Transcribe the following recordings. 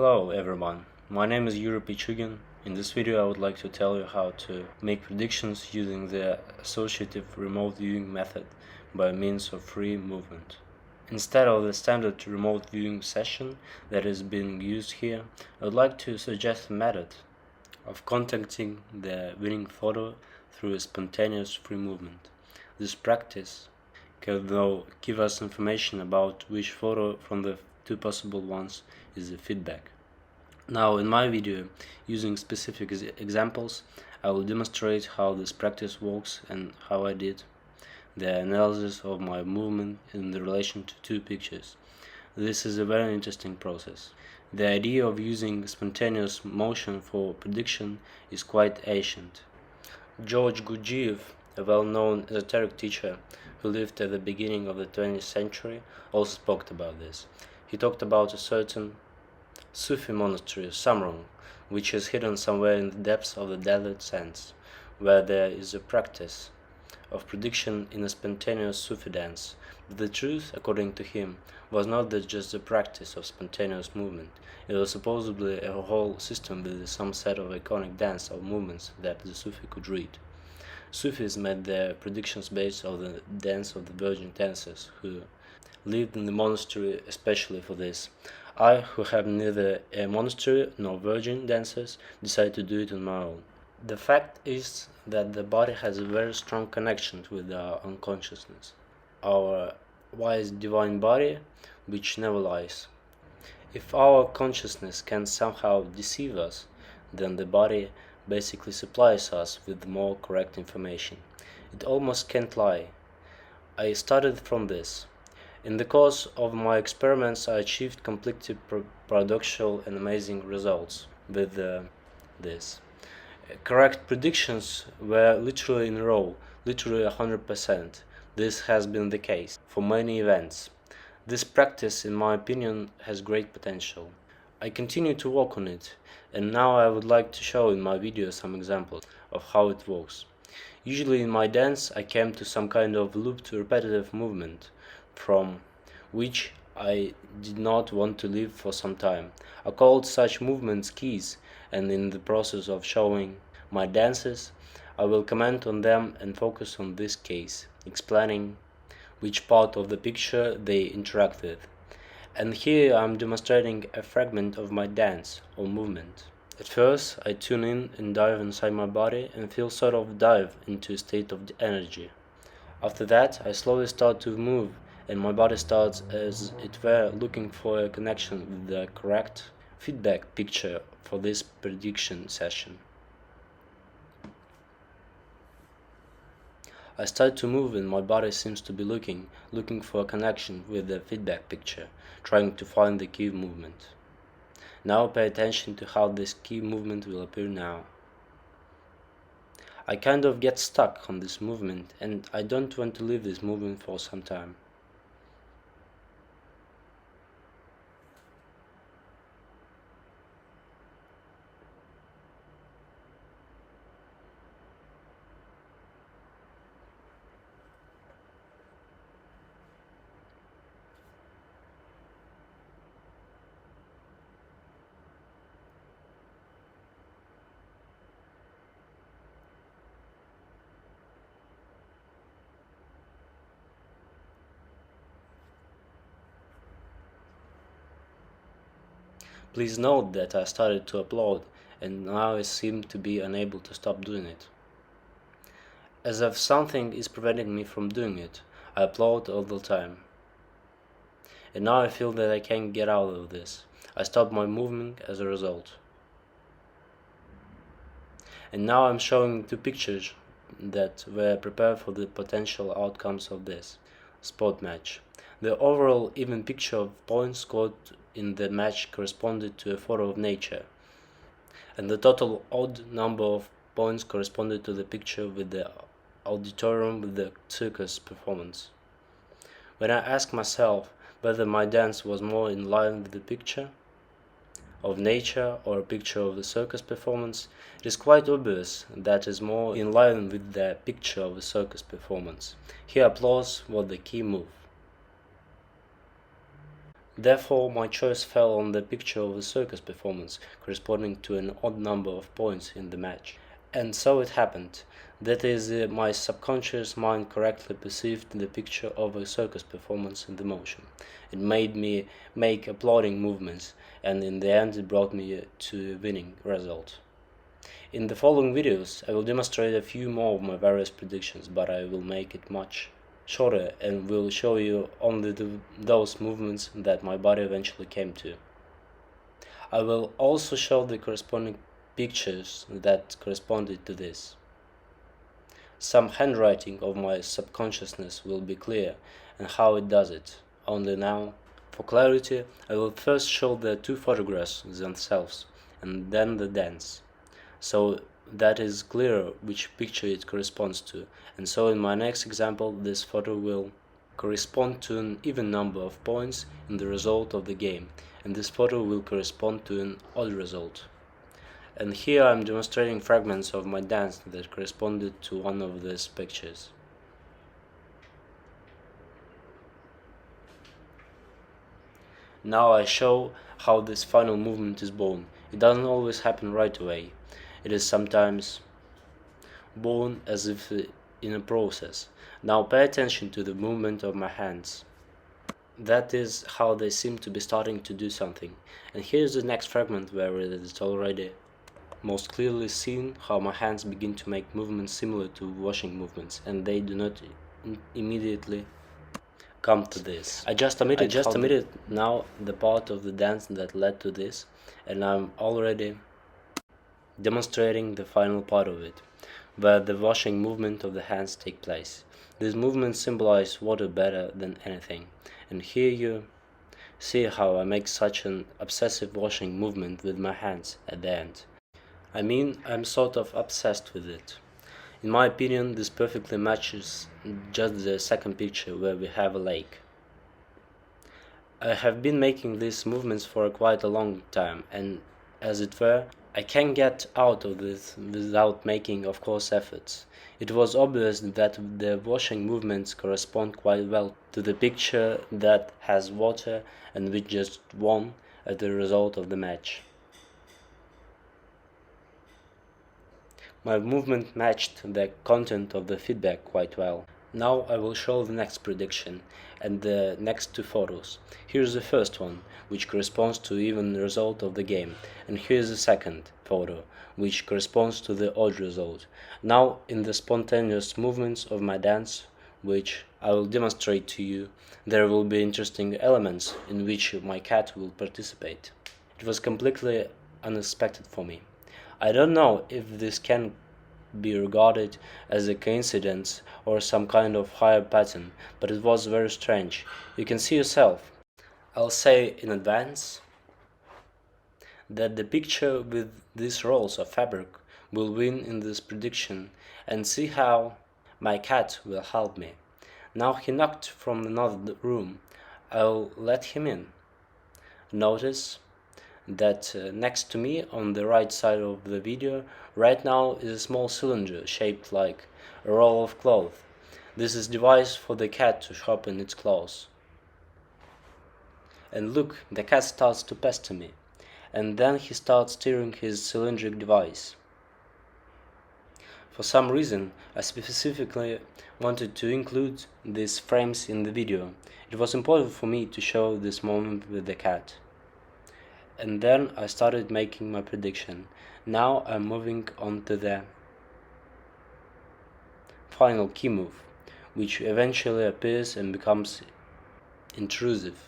Hello everyone, my name is Yuri Pichugin. In this video I would like to tell you how to make predictions using the associative remote viewing method by means of free movement. Instead of the standard remote viewing session that is being used here, I would like to suggest a method of contacting the winning photo through a spontaneous free movement. This practice can though give us information about which photo from the two possible ones is the feedback. Now in my video, using specific examples, I will demonstrate how this practice works and how I did the analysis of my movement in relation to two pictures. This is a very interesting process. The idea of using spontaneous motion for prediction is quite ancient. George Gurdjieff, a well-known esoteric teacher who lived at the beginning of the 20th century, also spoke about this. He talked about a certain Sufi monastery, Samrong, which is hidden somewhere in the depths of the desert sands, where there is a practice of prediction in a spontaneous Sufi dance. But the truth, according to him, was not that just the practice of spontaneous movement. It was supposedly a whole system with some set of iconic dance or movements that the Sufi could read. Sufis made their predictions based on the dance of the virgin dancers who lived in the monastery especially for this. I, who have neither a monastery nor virgin dancers, decided to do it on my own. The fact is that the body has a very strong connection with our unconsciousness, our wise divine body, which never lies. If our consciousness can somehow deceive us, then the body basically supplies us with more correct information. It almost can't lie. I started from this. In the course of my experiments, I achieved completely paradoxical and amazing results with this. Correct predictions were literally in a row, literally 100%. This has been the case for many events. This practice, in my opinion, has great potential. I continue to work on it, and now I would like to show in my video some examples of how it works. Usually in my dance, I came to some kind of looped repetitive movement, from which I did not want to live for some time. I called such movements keys, and in the process of showing my dances, I will comment on them and focus on this case, explaining which part of the picture they interact with. And here I am demonstrating a fragment of my dance or movement. At first, I tune in and dive inside my body and feel sort of dive into a state of energy. After that, I slowly start to move, and my body starts, as it were, looking for a connection with the correct feedback picture for this prediction session. I start to move and my body seems to be looking for a connection with the feedback picture, trying to find the key movement. Now pay attention to how this key movement will appear now. I kind of get stuck on this movement and I don't want to leave this movement for some time. Please note that I started to upload and now I seem to be unable to stop doing it. As if something is preventing me from doing it, I upload all the time. And now I feel that I can't get out of this. I stopped my movement as a result. And now I'm showing two pictures that were prepared for the potential outcomes of this sport match. The overall even picture of points scored in the match corresponded to a photo of nature, and the total odd number of points corresponded to the picture with the auditorium with the circus performance. When I asked myself whether my dance was more in line with the picture of nature or a picture of the circus performance, it is quite obvious that is more in line with the picture of the circus performance. Here applause was the key move. Therefore, my choice fell on the picture of a circus performance corresponding to an odd number of points in the match. And so it happened. That is, my subconscious mind correctly perceived the picture of a circus performance in the motion. It made me make applauding movements, and in the end it brought me to a winning result. In the following videos, I will demonstrate a few more of my various predictions, but I will make it much shorter and will show you only those movements that my body eventually came to. I will also show the corresponding pictures that corresponded to this. Some handwriting of my subconsciousness will be clear, and how it does it. Only now, for clarity, I will first show the two photographs themselves, and then the dance, so that is clearer which picture it corresponds to, and so in my next example this photo will correspond to an even number of points in the result of the game, and this photo will correspond to an odd result. And here I am demonstrating fragments of my dance that corresponded to one of these pictures. Now I show how this final movement is born. It doesn't always happen right away. It is sometimes born as if in a process. Now pay attention to the movement of my hands. That is how they seem to be starting to do something. And here's the next fragment where it is already most clearly seen how my hands begin to make movements similar to washing movements, and they do not immediately come to this. I just omitted now the part of the dance that led to this, and I'm already demonstrating the final part of it, where the washing movement of the hands take place. These movements symbolize water better than anything, and here you see how I make such an obsessive washing movement with my hands at the end. I mean, I'm sort of obsessed with it. In my opinion, this perfectly matches just the second picture where we have a lake. I have been making these movements for quite a long time, and as it were, I can get out of this without making, of course, efforts. It was obvious that the washing movements correspond quite well to the picture that has water and which just won as the result of the match. My movement matched the content of the feedback quite well. Now I will show the next prediction and the next two photos. Here's the first one, which corresponds to even result of the game, and here's the second photo, which corresponds to the odd result. Now in the spontaneous movements of my dance, which I will demonstrate to you, there will be interesting elements in which my cat will participate. It was completely unexpected for me. I don't know if this can be regarded as a coincidence or some kind of higher pattern, but it was very strange. You can see yourself. I'll say in advance that the picture with these rolls of fabric will win in this prediction, and see how my cat will help me. Now he knocked from another room. I'll let him in. Notice that next to me on the right side of the video right now is a small cylinder shaped like a roll of cloth. This is a device for the cat to sharpen its claws. And look, the cat starts to pester me, and then he starts stirring his cylindric device. For some reason, I specifically wanted to include these frames in the video. It was important for me to show this moment with the cat. And then I started making my prediction. Now I'm moving on to the final key move, which eventually appears and becomes intrusive.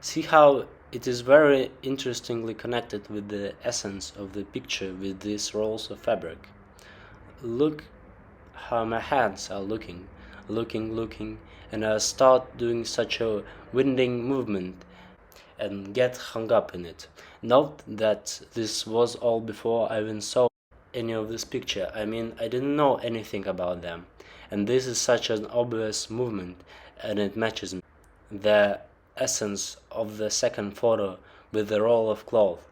See how it is very interestingly connected with the essence of the picture with these rolls of fabric. Look how my hands are looking, and I start doing such a winding movement and get hung up in it. Note that this was all before I even saw any of this picture. I mean, I didn't know anything about them, and this is such an obvious movement, and it matches the essence of the second photo with the roll of cloth,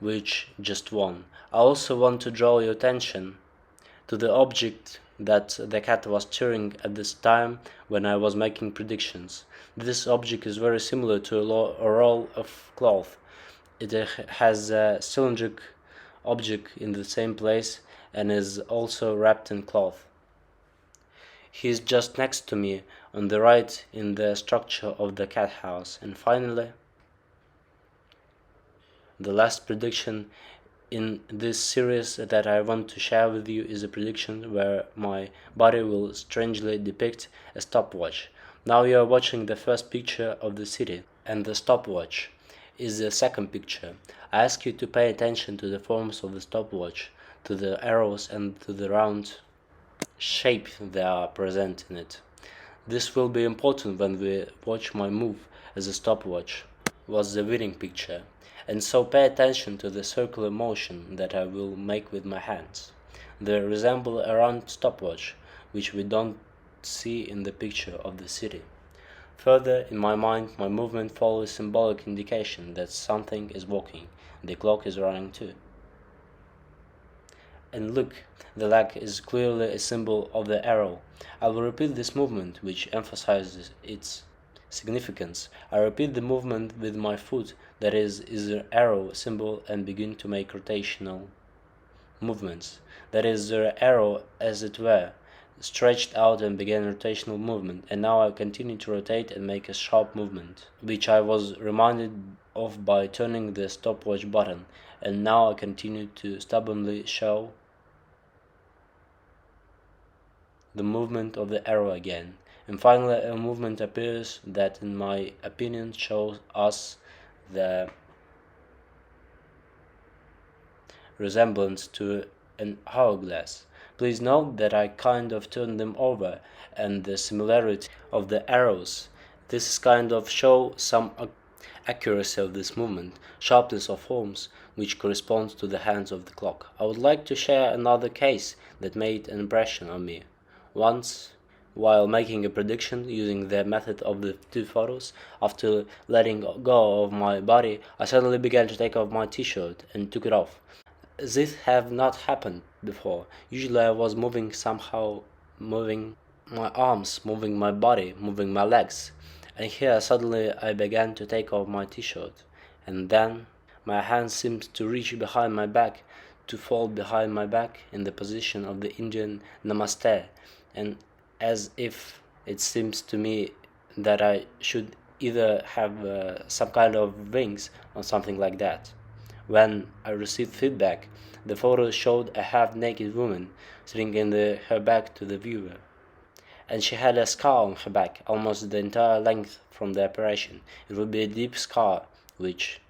which just won. I also want to draw your attention to the object that the cat was cheering at this time when I was making predictions. This object is very similar to a roll of cloth. It has a cylindrical object in the same place and is also wrapped in cloth. He is just next to me on the right in the structure of the cat house. And finally, the last prediction in this series that I want to share with you is a prediction where my body will strangely depict a stopwatch. Now you are watching the first picture of the city, and the stopwatch is the second picture. I ask you to pay attention to the forms of the stopwatch, to the arrows and to the round shape they are present in it. This will be important when we watch my move as a stopwatch was the winning picture, and so pay attention to the circular motion that I will make with my hands. They resemble a round stopwatch, which we don't see in the picture of the city. Further, in my mind, my movement follows symbolic indication that something is walking. The clock is running too. And look, the leg is clearly a symbol of the arrow. I will repeat this movement, which emphasizes its significance. I repeat the movement with my foot, that is the arrow symbol, and begin to make rotational movements. That is the arrow, as it were, stretched out and began rotational movement, and now I continue to rotate and make a sharp movement, which I was reminded of by turning the stopwatch button, and now I continue to stubbornly show the movement of the arrow again, and finally a movement appears that in my opinion shows us the resemblance to an hourglass. Please note that I kind of turned them over and the similarity of the arrows. This is kind of show some accuracy of this movement, sharpness of forms, which corresponds to the hands of the clock. I would like to share another case that made an impression on me. Once, while making a prediction using the method of the two photos, after letting go of my body, I suddenly began to take off my t-shirt and took it off. This have not happened before. Usually I was moving somehow, moving my arms, moving my body, moving my legs. And here suddenly I began to take off my t-shirt. And then my hands seemed to reach behind my back, to fold behind my back in the position of the Indian Namaste. And as if it seems to me that I should either have some kind of wings or something like that. When I received feedback, the photo showed a half-naked woman sitting in her back to the viewer, and she had a scar on her back, almost the entire length from the operation. It would be a deep scar, which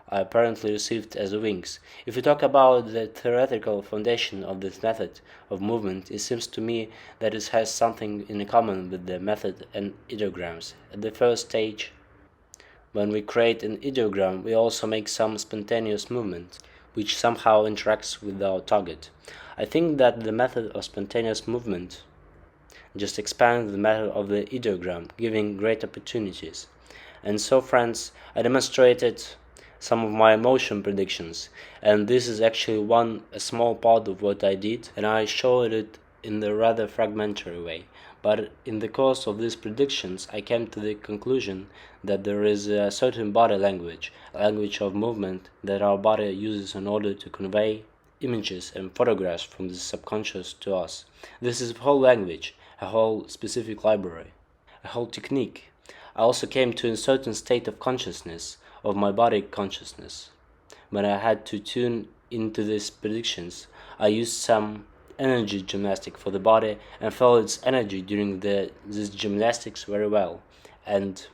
I apparently received as wings. If we talk about the theoretical foundation of this method of movement, it seems to me that it has something in common with the method and ideograms. At the first stage, when we create an ideogram, we also make some spontaneous movement, which somehow interacts with our target. I think that the method of spontaneous movement just expands the method of the ideogram, giving great opportunities. And so, friends, I demonstrated some of my motion predictions, and this is actually a small part of what I did, and I showed it in the rather fragmentary way. But in the course of these predictions, I came to the conclusion that there is a certain body language, a language of movement that our body uses in order to convey images and photographs from the subconscious to us. This is a whole language, a whole specific library, a whole technique. I also came to a certain state of consciousness, of my body consciousness. When I had to tune into these predictions, I used some energy gymnastic for the body and felt its energy during these gymnastics very well, and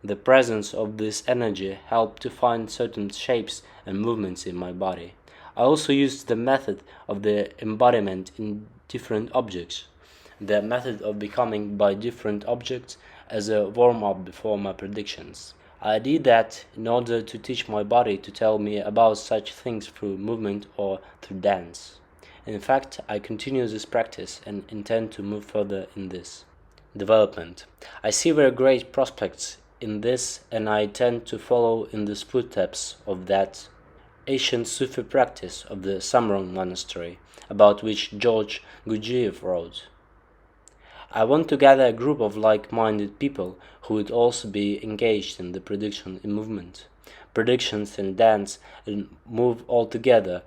the presence of this energy helped to find certain shapes and movements in my body. I also used the method of the embodiment in different objects, the method of becoming by different objects as a warm-up before my predictions. I did that in order to teach my body to tell me about such things through movement or through dance. In fact, I continue this practice and intend to move further in this development. I see very great prospects in this, and I tend to follow in the footsteps of that ancient Sufi practice of the Samron monastery, about which George Gurdjieff wrote. I want to gather a group of like-minded people who would also be engaged in the prediction in movement. Predictions and dance and move all together,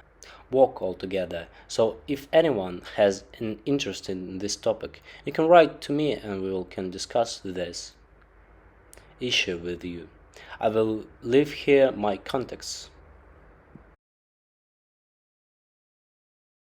walk all together. So if anyone has an interest in this topic, you can write to me and we can discuss this issue with you. I will leave here my contacts.